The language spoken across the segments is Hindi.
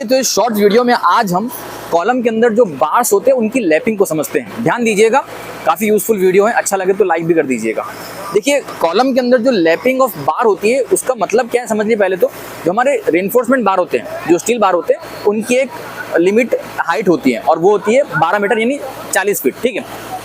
तो इस शॉर्ट वीडियो में आज हम कॉलम के अंदर जो बार्स होते हैं उनकी लैपिंग को समझते हैं। ध्यान दीजिएगा, काफ़ी यूजफुल वीडियो है, अच्छा लगे तो लाइक भी कर दीजिएगा। देखिए, कॉलम के अंदर जो लैपिंग ऑफ बार होती है उसका मतलब क्या है समझिए। पहले तो जो हमारे रेनफोर्समेंट बार होते हैं, जो स्टील बार होते हैं, उनकी एक लिमिट हाइट होती है और वो होती है 12 मीटर यानी 40 फीट। ठीक है,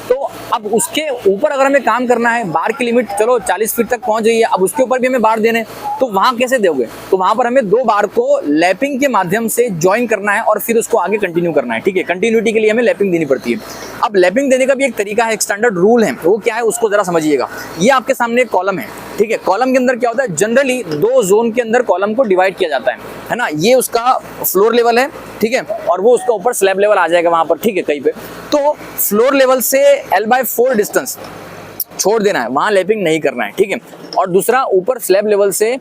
तो अब उसके ऊपर अगर हमें काम करना है, बार की लिमिट चलो 40 फीट तक पहुंच गई है, अब उसके ऊपर भी हमें बार देने, तो वहां कैसे दोगे? तो वहां पर हमें दो बार को लैपिंग के माध्यम से ज्वाइन करना है और फिर उसको आगे कंटिन्यू करना है। ठीक है, कंटिन्यूटी के लिए हमें लैपिंग देनी पड़ती है। अब लैपिंग देने का भी एक तरीका है, एक स्टैंडर्ड रूल है, वो क्या है उसको जरा समझिएगा। ये आपके सामने एक कॉलम है, ठीक है। कॉलम के अंदर क्या होता है, जनरली दो जोन के अंदर कॉलम को डिवाइड किया जाता है ना। ये उसका फ्लोर लेवल है, ठीक है, और वो उसका ऊपर स्लैब लेवल आ जाएगा वहां पर, ठीक है, कहीं पे। तो फ्लोर लेवल से L/4 डिस्टेंस छोड़ देना है, वहां लैपिंग नहीं करना है, ठीक है। और दूसरा, ऊपर स्लैब लेवल से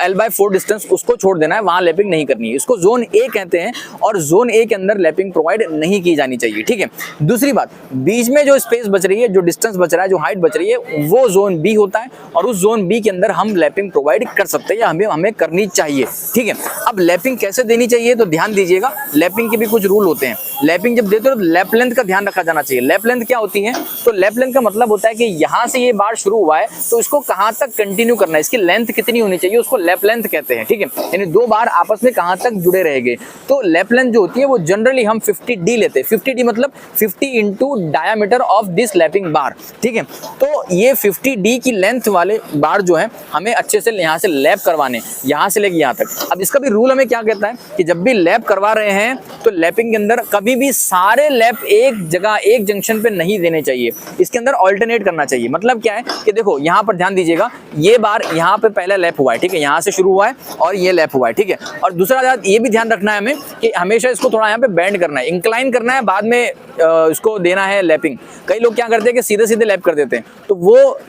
L/4 डिस्टेंस उसको छोड़ देना है, वहां लैपिंग नहीं करनी है। इसको जोन ए कहते हैं और जोन ए के अंदर लैपिंग प्रोवाइड नहीं की जानी चाहिए, ठीक है। दूसरी बात, बीच में जो स्पेस बच रही है, जो डिस्टेंस बच रहा है, जो हाइट बच रही है, वो जोन बी होता है और उस जोन बी के अंदर हम लैपिंग प्रोवाइड कर सकते हैं या हमें करनी चाहिए, ठीक है। अब लैपिंग कैसे देनी चाहिए तो ध्यान दीजिएगा, लैपिंग के भी कुछ रूल होते हैं। लैपिंग जब देते हो तो लैप लेंथ का ध्यान रखा जाना चाहिए। लैप लेंथ क्या होती है? तो लैप लेंथ का मतलब होता है कि यहाँ से ये बार शुरू हुआ है तो इसको कहाँ तक कंटिन्यू करना है, इसकी लेंथ कितनी होनी चाहिए, उसको लैप लेंथ कहते हैं, ठीक है। यानी दो बार आपस में कहाँ तक जुड़े रहेंगे। तो लैप लेंथ जो होती है वो जनरली हम 50D लेते हैं। 50D मतलब 50 into diameter of this lapping bar, ठीक है। तो ये 50D की लेंथ वाले बार जो है हमें अच्छे से यहाँ से लैप करवाने, यहाँ से लेके यहाँ तक। अब इसका भी रूल हमें क्या कहता है कि जब भी लैप करवा रहे हैं तो लैपिंग के अंदर कभी भी सारे लैप एक जगह एक जंक्शन पे नहीं देने चाहिए, इसके अंदर ऑल्टरनेट करना चाहिए। मतलब क्या है कि देखो यहाँ पर ध्यान दीजिएगा, ये बार यहाँ पे पहला लैप हुआ है, ठीक है, यहाँ से शुरू हुआ है और ये लैप हुआ है, ठीक है। और दूसरा बात ये भी ध्यान रखना है हमें कि हमेशा इसको थोड़ा यहाँ पे बेंड करना है, इंक्लाइन करना है, बाद में इसको देना है लैपिंग। कई लोग क्या करते हैं कि सीधे सीधे लैप कर देते हैं, तो वो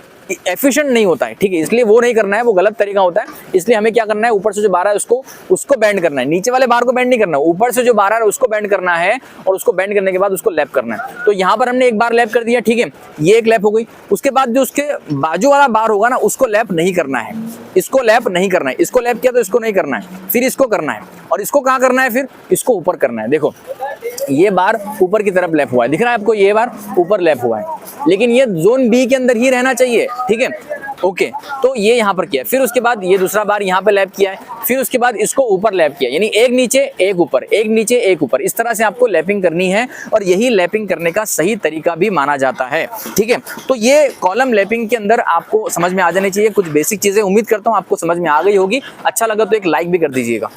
एफिशिएंट नहीं होता है, ठीक है, इसलिए वो नहीं करना है, वो गलत तरीका होता है। इसलिए हमें क्या करना है, ऊपर से जो बार है उसको बेंड करना है, नीचे वाले बार को बेंड नहीं करना, ऊपर से जो बार है उसको बेंड करना है और उसको बेंड करने के बाद उसको लैप करना है। तो यहाँ पर हमने एक बार लैप कर दिया, ठीक है, ये एक लैप हो गई। उसके बाद जो उसके बाजू वाला बार होगा ना, उसको लैप नहीं करना है, इसको लैप नहीं करना है। इसको लैप किया तो इसको नहीं करना है, फिर इसको करना है और इसको कहाँ करना है, फिर इसको ऊपर करना है। देखो ये बार ऊपर की तरफ लैप हुआ है, दिख रहा है आपको, ये बार ऊपर लैप हुआ है, लेकिन ये जोन बी के अंदर ही रहना चाहिए, ठीक है, ओके। तो ये यहाँ पर किया, फिर उसके बाद ये दूसरा बार यहाँ पे लैप किया है, फिर उसके बाद इसको ऊपर लैप किया, यानी एक नीचे एक ऊपर, एक नीचे एक ऊपर, इस तरह से आपको लैपिंग करनी है और यही लैपिंग करने का सही तरीका भी माना जाता है, ठीक है। तो ये कॉलम लैपिंग के अंदर आपको समझ में आ जानी चाहिए कुछ बेसिक चीजें। उम्मीद करता हूँ आपको समझ में आ गई होगी। अच्छा लगा तो एक लाइक भी कर दीजिएगा।